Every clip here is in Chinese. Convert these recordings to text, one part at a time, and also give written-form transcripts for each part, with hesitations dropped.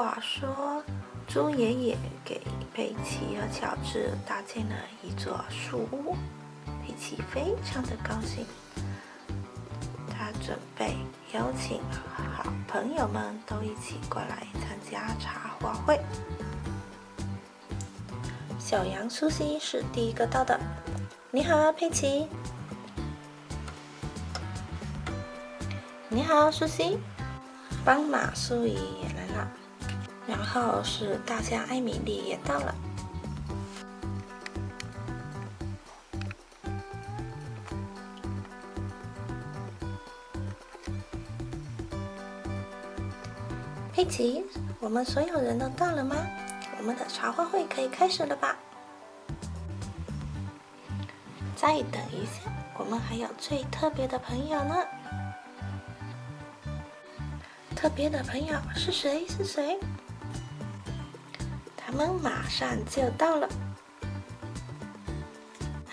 话说，猪爷爷给佩奇和乔治搭建了一座树屋，佩奇非常的高兴。他准备邀请好朋友们都一起过来参加茶话会。小羊苏西是第一个到的。你好，佩奇。你好，苏西。斑马苏怡也来了，然后是大象艾米丽也到了。佩奇，我们所有人都到了吗？我们的茶话会可以开始了吧？再等一下，我们还有最特别的朋友呢。特别的朋友是谁？是谁？他们马上就到了。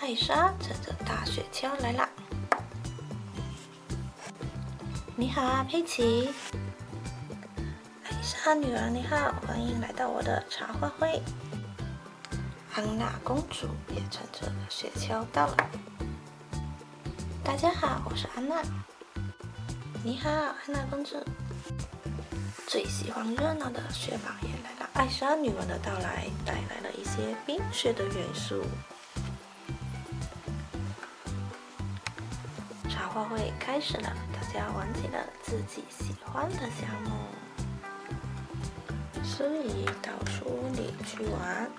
艾莎乘着大雪橇来了。你好啊，佩奇。艾莎女儿你好，欢迎来到我的茶话会。安娜公主也乘着雪橇到了。大家好，我是安娜。你好，安娜公主。最喜欢热闹的雪宝也来了。艾莎女王的到来带来了一些冰雪的元素。茶话会开始了，大家玩起了自己喜欢的项目。苏怡到树屋里去玩。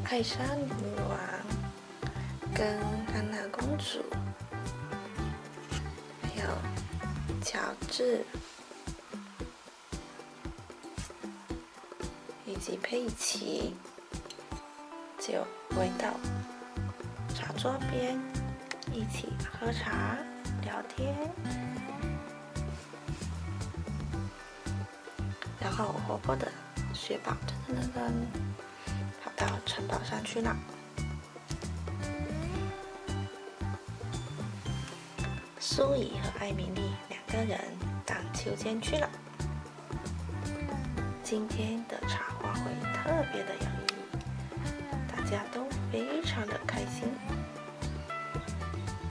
艾莎女王跟安娜公主还有乔治以及佩奇就围到茶桌边一起喝茶聊天，然后活泼的雪宝跑到城堡上去了。苏怡和艾米丽两个人荡秋千去了。今天的茶话会特别的有意义，大家都非常的开心。